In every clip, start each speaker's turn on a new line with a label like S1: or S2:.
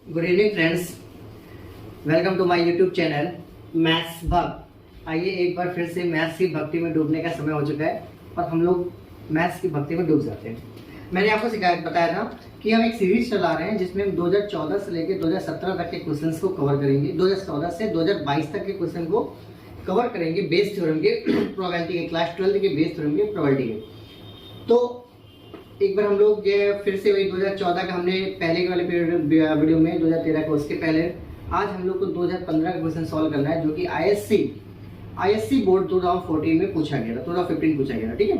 S1: Good evening friends, welcome to my YouTube channel maths भक्त। आइए एक बार फिर से मैथ्स की भक्ति में डूबने का समय हो चुका है और हम लोग मैथ्स की भक्ति में डूब जाते हैं। मैंने आपको बताया था कि हम एक सीरीज चला रहे हैं जिसमें हम 2014 से लेकर 2017 तक के क्वेश्चंस को कवर करेंगे। 2014 से 2022 तक के क्वेश्चन को कवर करेंगे बेस थ्योरम के प्रोबेबिलिटी के, क्लास 12 के बेस थ्योरम के प्रोबेबिलिटी के। तो एक बार हम लोग फिर से वही 2014 का हमने पहले के वाले वीडियो में 2013 का, उसके पहले आज हम लोग को 2015 का क्वेश्चन सॉल्व करना है जो कि आईएससी बोर्ड 2014 में पूछा गया था, 2015 पूछा गया था। ठीक है,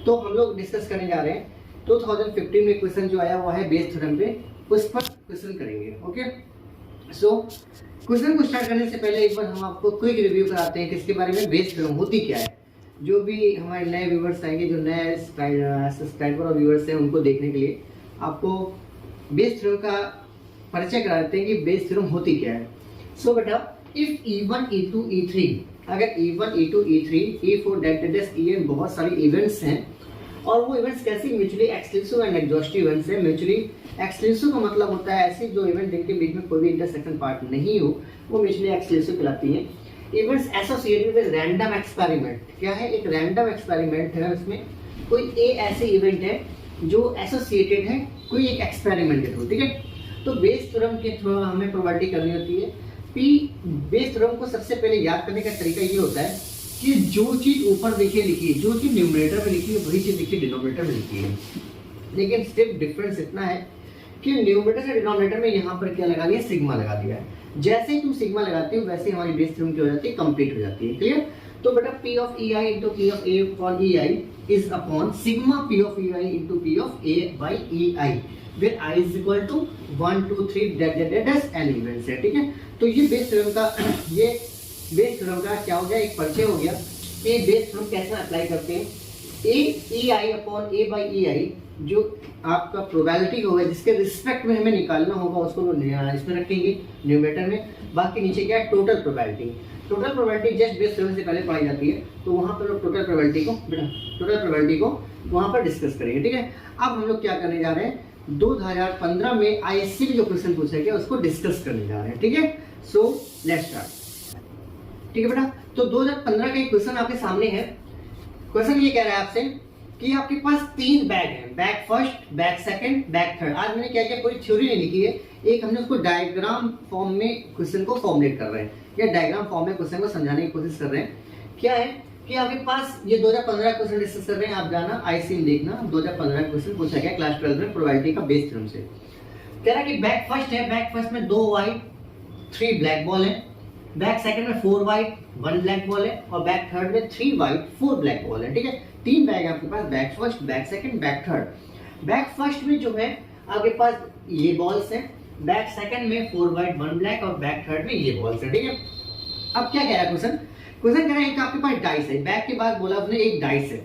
S1: तो हम लोग डिस्कस करने जा रहे हैं 2015 में क्वेश्चन जो आया वो है बेस थ्योरम पे, उस पर क्वेश्चन करेंगे। ओके, सो क्वेश्चन को स्टार्ट करने से पहले एक बार हम आपको क्विक रिव्यू कराते हैं किसके बारे में, बेस थ्योरम होती क्या है। जो भी हमारे नए व्यूवर्स आएंगे, जो नए सब्सक्राइबर और व्यूवर्स हैं, उनको देखने के लिए आपको बेस थ्योरम का परिचय करा देते हैं कि बेस थ्योरम होती क्या है। सो बेटा, इफ E1 E2 E3, अगर E1 E2 E3 E4 EN बहुत सारे इवेंट्स हैं और वो इवेंट्स कैसे mutually exclusive and exhaustive events हैं। म्यूचुअली एक्सक्लूसिव का मतलब होता है ऐसी जो इवेंट जिनके बीच में कोई भी इंटरसेक्शन पार्ट नहीं हो, वो म्यूचुअली एक्सक्लूसिव कहलाती हैं। Events associated with random experiment, क्या है, एक रैंडम एक्सपेरिमेंट है, उसमें कोई ऐसे इवेंट है जो एसोसिएटेड है कोई एक एक्सपेरिमेंट के थ्रू। ठीक है, तो बेस थ्योरम के थ्रू हमें प्रोबेबिलिटी करनी होती है। बेस थ्योरम को सबसे पहले याद करने का तरीका ये होता है कि जो चीज ऊपर देखिए लिखी है, जो चीज न्यूमरेटर में लिखी है वही चीज देखिए डिनोमिनेटर में लिखी है। लेकिन सिर्फ डिफरेंस इतना है कि न्यूमरेटर से डिनोमिनेटर में यहाँ पर क्या लगा दिया, सिग्मा लगा दिया है। जैसे ही तुम सिग्मा लगाते हो वैसे हमारी बेस थ्योरम क्या हो जाती है, कंप्लीट हो जाती है। क्लियर? तो बेटा P of EI into P of A upon EI is upon sigma P of EI into P of A by EI, where I is equal to 1 2 3 dash n events है। ठीक है, तो ये बेस थ्योरम का क्या हो गया, एक परिचय हो गया कि बेस थ्योरम कैसे अप्लाई करते हैं। EI upon A by EI जो आपका प्रोबेबिलिटी होगा जिसके रिस्पेक्ट में हमें निकालना होगा उसको इसमें रखेंगे न्यूमरेटर में। बाकी नीचे क्या है, total probability. Total probability just Bayes theorem से पहले पढ़ाई जाती है, तो वहां पर टोटल प्रोबेबिलिटी को वहां पर डिस्कस करेंगे। ठीक है, अब हम लोग क्या करने जा रहे हैं, 2015 में आईएससी में जो क्वेश्चन पूछा गया उसको डिस्कस करने जा रहे हैं। ठीक है, सो लेट्स स्टार्ट। ठीक है बेटा, तो 2015 का एक क्वेश्चन आपके सामने है। क्वेश्चन ये कह रहा है आपसे कि आपके पास 3 बैग हैं, bag first, bag second, bag third. आज मैंने क्या किया, कोई थ्योरी नहीं लिखी है, एक हमने उसको डायग्राम फॉर्म में क्वेश्चन को फॉर्मुलेट कर रहे हैं या डायग्राम फॉर्म में क्वेश्चन को समझाने की कोशिश कर रहे हैं। क्या है कि आपके पास ये 2015 क्वेश्चन डिस्कस कर रहे हैं, आप जाना आईसी में देखना 2015 क्वेश्चन पूछा गया क्लास 12 में प्रोबेबिलिटी का बेस थ्योरम से। कह रहा है कि बैग फर्स्ट है, बैग फर्स्ट में 2 व्हाइट 3 ब्लैक बॉल है, बैग सेकंड में 4 व्हाइट 1 ब्लैक बॉल है और बैग थर्ड में 3 व्हाइट 4 ब्लैक बॉल है। ठीक है, 3 बैग आपके पास, bag first, bag second, bag third. Bag first में जो है आपके पास ये बॉल्स हैं, बैग सेकंड में 4 व्हाइट 1 ब्लैक और बैग थर्ड में ये बॉल्स हैं। ठीक है, अब क्या कह रहा है क्वेश्चन कह रहा है कि आपके पास डाइस है, बैग के बाद बोला उसने एक डाइस है,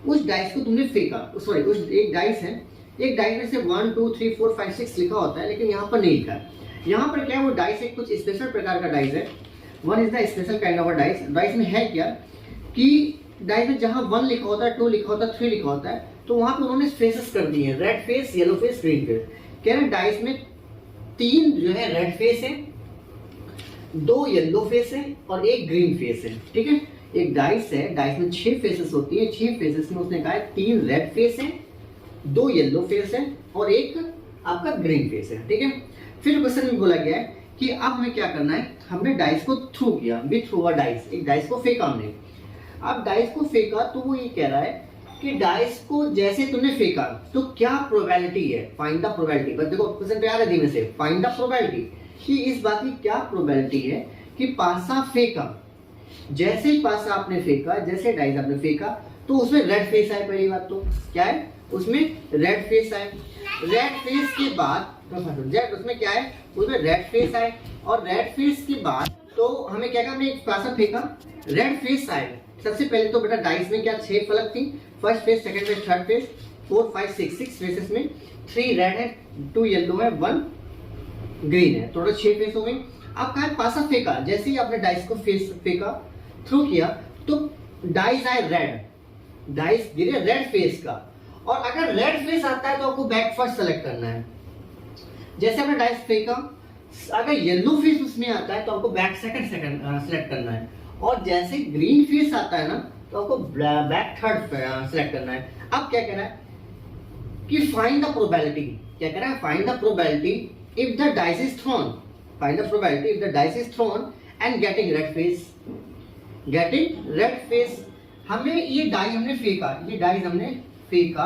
S1: उस डाइस को तुमने फेंका, सॉरी उस एक डाइस है, एक डाइस में से 1 2 3 4 5 6 लिखा होता है लेकिन यहाँ पर नहीं लिखा है। यहाँ पर क्या है, वो डाइस एक कुछ स्पेशल प्रकार का डाइस है, 1 is the special kind of a dice. Dice में है क्या कि डाइस में जहां 1 लिखा होता है, 2 लिखा होता है, 3 लिखा होता है, तो वहां पे उन्होंने फेसेस कर दिए हैं, red face, yellow face, green face. कह रहे हैं डाइस में 3 जो है रेड फेस है, 2 येलो फेस है और 1 ग्रीन फेस है। ठीक है, एक डाइस है, डाइस में 6 फेसेस होती है, 6 फेसेस में उसने कहा है 3 रेड फेस है, 2 येलो फेस है और 1 आपका ग्रीन फेस है। ठीक है, फिर क्वेश्चन में बोला गया है कि अब हमें क्या करना है, हमने डाइस को थ्रू किया, विथ थ्रू अ डाइस, एक डाइस को फेंका हमने। अब डाइस को फेंका तो वो ये कह रहा है कि डाइस को जैसे तुमने फेंका तो क्या प्रोबेबिलिटी है, फाइंड द प्रोबेबिलिटी। बस देखो क्वेश्चन तैयार है धीमे से, फाइंड द प्रोबेबिलिटी कि इस बात की क्या प्रोबेबिलिटी है कि पासा फेंका, जैसे ही पासा आपने फेंका, जैसे डाइस आपने फेंका तो उसमें रेड फेस आए। पहली बात तो क्या है, उसमें रेड फेस आए। रेड फेस के बाद उसमें क्या है, उसमें रेड फेस आए और रेड फेस के बाद तो हमें क्या करना, एक पासा फेंका, रेड फेस आए। सबसे पहले तो बेटा डाइस में क्या 6 फलक थी, first face, second face, third phase, 4 5 6 faces में 3 रेड है, 2 येलो है, 1 ग्रीन है, टोटल 6 फेस हो गई। अब कहा पासा फेंका, जैसे ही आपने डाइस को फेंका, थ्रू किया तो डाइस आए रेड, डाइस गिरे रेड फेस का, और अगर रेड फेस आता है तो आपको बैक फर्स्ट सेलेक्ट करना है। जैसे आपने डाइस फेंका अगर येलो फेस उसमें आता है तो आपको बैक सेकंड सेलेक्ट करना है, और जैसे ग्रीन फेस आता है ना तो आपको बैक थर्ड सेलेक्ट करना है। अब क्या कह रहा है कि फाइंड द प्रोबेबिलिटी, क्या कह रहा है, find the probability if the dice is throne, find the probability if the dice is thrown and getting red face, getting red face. हमें ये डाई हमने फेंका, ये डाइस हमने फेंका,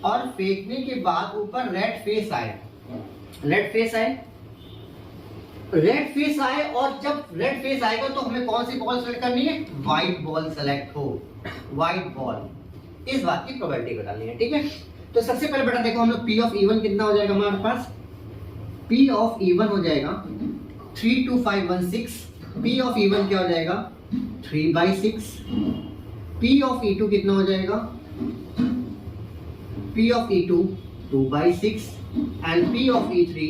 S1: और फेंकने के बाद ऊपर रेड फेस आए, रेड फेस आए, रेड फेस आए, और जब रेड फेस आएगा तो हमें कौन सी बॉल सेलेक्ट करनी है, व्हाइट बॉल सेलेक्ट हो, व्हाइट बॉल, इस बात की प्रोबेबिलिटी बतानी है, ठीक है। तो सबसे पहले बेटा देखो हम लोग P ऑफ E1 कितना हो जाएगा हमारे पास, P ऑफ E1 हो जाएगा 32516, P ऑफ E1 क्या हो जाएगा 3/6, P ऑफ E2 कितना हो जाएगा, P of E2 2/6 and P of E3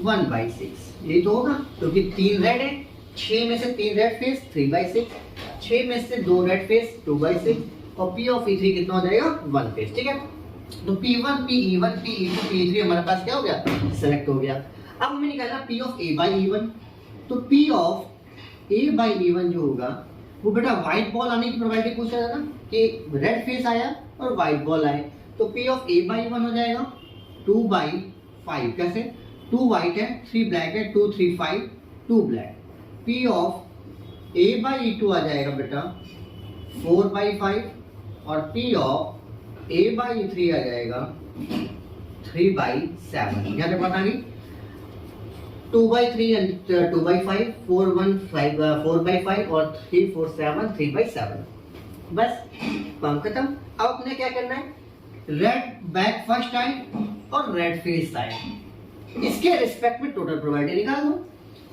S1: 1/6। ये तो होगा क्योंकि तो 3 रेड है, 6 में से 3 रेड फेस 3/6, 6 में से 2 रेड फेस 2/6, और P ऑफ E3 कितना हो जाएगा 1 फेस, ठीक है। तो P1 PE1 PE2 PE3 हमारे पास क्या हो गया, सेलेक्ट हो गया। अब हमें निकालना P of A by E1, तो P of A by E1 जो होगा वो बेटा व्हाइट बॉल आने की प्रोबेबिलिटी पूछा था ना कि रेड फेस आया और व्हाइट बॉल आए, तो P of A by E1 हो जाएगा 2/5, कैसे 2 व्हाइट है 3 ब्लैक है 2 3 5 2 black, P of A by E2 आ जाएगा बेटा 4/5, और P of A by E3 आ जाएगा 3/7, यहाँ पे पता नहीं 2/3 and 2/5, 4 1 5 4/5 और 3 4 7 3/7, बस काम खत्म। अब अपने क्या करना है, रेड बैक फर्स्ट आए और रेड फेस आए, इसके रिस्पेक्ट में टोटल प्रोबेबिलिटी निकाल दो।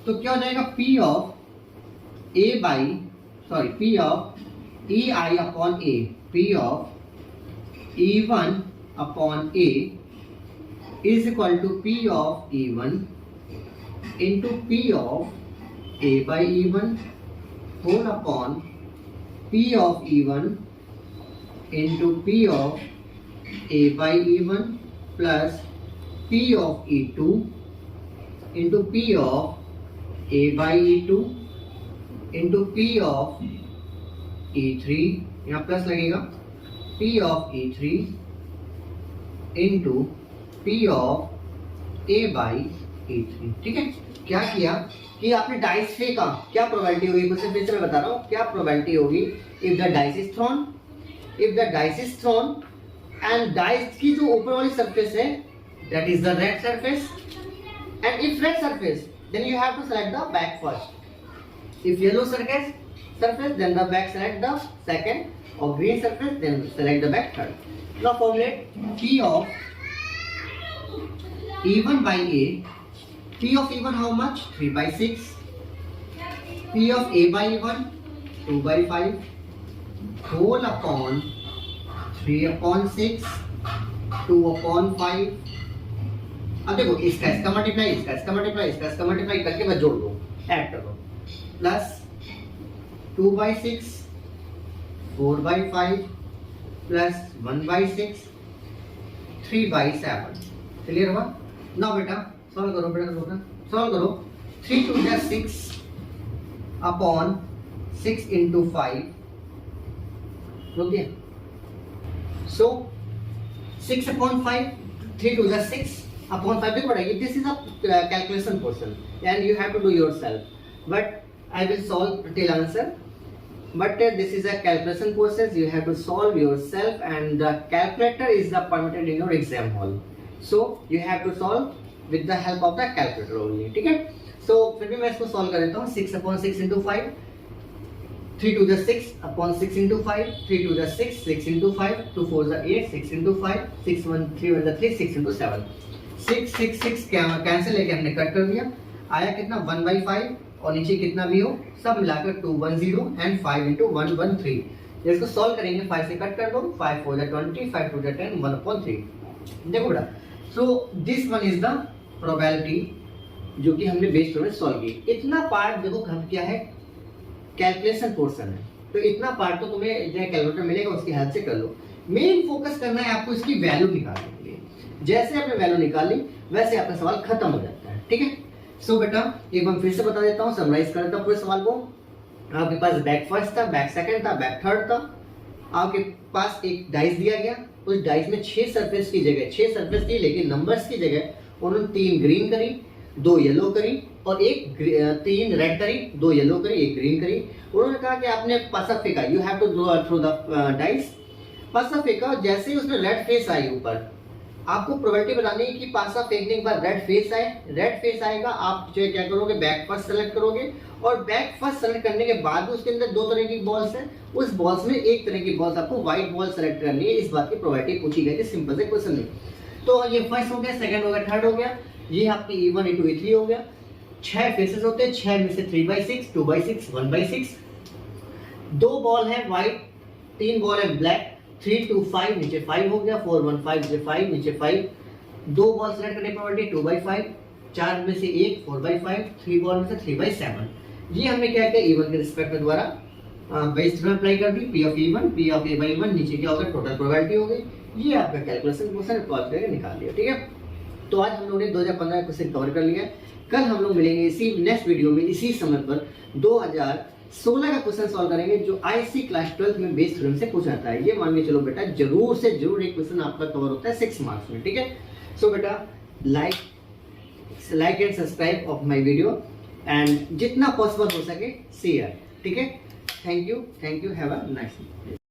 S1: तो क्या हो जाएगा P of P of EI upon A, P of E1 upon A is equal to P of E1 into P of A by E1 whole upon P of E1 into P of A by E1 plus P of E2 into P of A by E2 into P of E3, यहाँ plus लगेगा, P of E3 into P of A by E3, ठीक है। क्या किया कि आपने dice फेंका, क्या प्रोबेबिलिटी होगी, कुछ फिर से मैं बता रहा हूँ क्या प्रोबेबिलिटी होगी, if the dice is thrown, if the dice is thrown and dice की जो ऊपर वाली सरफेस है that is the red surface, and if red surface then you have to select the bag first, if yellow surface then the bag select the second, और green surface then select the bag third. Now formulate P of E1 by A, P of E1 how much, 3/6, P of A by E1 2/5 whole upon 3/6 2/5। अब देखो इसका multiply, इसका multiply करके बस जोड़ दो, add कर दो, प्लस 2/6 4/5 प्लस 1/6 3/7, क्लियर हुआ। ना बेटा सॉल्व करो, सॉल्व करो, 3 2 जा 6 अपॉन 6 into 5, रोक दिया, सो 6 upon 5, 3 2 जा 6 upon 5, देखो बेटा this is a calculation question and you have to do yourself, but I will solve till answer, but this is a calculation process, you have to solve yourself, and the calculator is the permitted in your exam hall, so you have to solve with the help of the calculator only, ठीक है। so फिर भी मैं इसको solve कर देता हूँ, 6 upon 6 into 5, 3 2 जा 6 upon 6 into 5, 3 2 जा 6, 6 into 5, 2 4 जा 8, 6 into 5, 6 1 3 1 जा 3, 6 into 7, 6 6 6 कैंसिल लेके हमने कट कर दिया, आया कितना 1/5, और नीचे कितना भी हो सब मिलाकर 210 एंड 5 into 113। इसको सॉल्व करेंगे, 5 से कट कर दो, 5 4 जा 20, 5 2 जा 10, 1/3। देखो बेटा, so this one is the probability जो कि हमने बेस पर सॉल्व की। इतना पार्ट देखो हम क्या है, कैलकुलेशन पोर्शन है, तो इतना पार्ट तो तुम्हें जो कैलकुलेटर मिलेगा उसकी हेल्प से कर लो। मेन फोकस करना है आपको इसकी वैल्यू निकालने के लिए। जैसे आपने वैल्यू निकाली वैसे आपका सवाल खत्म हो जाता है। ठीक है, सो बेटा एक बार फिर से बता देता हूँ, समराइज कर देता हूँ पूरे सवाल को। आपके पास बैक फर्स्ट था, बैक सेकंड था, बैक थर्ड था। आपके पास एक डाइस दिया गया, उस डाइस में 6 सरफेस की जगह 6 सरफेस थी, लेकिन नंबर्स की जगह उन्होंने 3 ग्रीन करी, 2 येलो करी और 3 रेड करी, 2 येलो करी, 1 ग्रीन करी। उन्होंने कहा कि आपने पासा फेंका, you have to throw the dice. पासा फेंका, जैसे ही उसमें रेड फेस आई ऊपर, आपको प्रोबेबिलिटी बतानी है कि पासा फेंकने के बाद रेड फेस आए। रेड फेस आएगा, आप जो क्या करोगे, बैक फर्स्ट सेलेक्ट करोगे और बैक फर्स्ट सेलेक्ट करने के बाद उसके अंदर 2 तरह की बॉल्स हैं, उस बॉल्स में एक तरह की बॉल्स आपको व्हाइट बॉल सेलेक्ट करनी है। इस बात की प्रोबेबिलिटी पूछी गई थी, सिंपल से क्वेश्चन नहीं। तो ये फर्स्ट हो गया, सेकंड हो गया, थर्ड हो गया, ये आपकी E1 E2 E3 हो गया। 6 फेसेस होते हैं, 6 में से 3/6, 2/6, 1/6। 2 बॉल है व्हाइट, 3 बॉल है ब्लैक, 3 2 5 नीचे 5 हो गया, 4 1 5 नीचे 5 नीचे 5। 2 बॉल सेलेक्ट करने की प्रोबेबिलिटी 2/5, 4 में से 1 4/5, 3 बॉल में से 3/7। ये हमने क्या किया, E1 के रिस्पेक्ट में द्वारा बेस थ्योरम अप्लाई कर दी। P of E1 P of A/1 नीचे क्या होगा, टोटल प्रोबेबिलिटी हो गई। ये आपका कैलकुलेशन क्वेश्चन सॉल्व करके निकाल लिया। ठीक है, तो आज हम लोगों ने 2015 का क्वेश्चन कवर कर लिया। कल हम लोग मिलेंगे इसी नेक्स्ट वीडियो में इसी समय पर 2016 का क्वेश्चन सॉल्व करेंगे, जो IC क्लास 12 में बेस थ्योरम से पूछा जाता है। ये मान के चलो बेटा, जरूर से जरूर एक क्वेश्चन आपका कवर होता है 6 मार्क्स में। ठीक है, सो बेटा like and subscribe of my video and जितना पॉसिबल हो सके शेयर। ठीक है, thank you, have a nice day.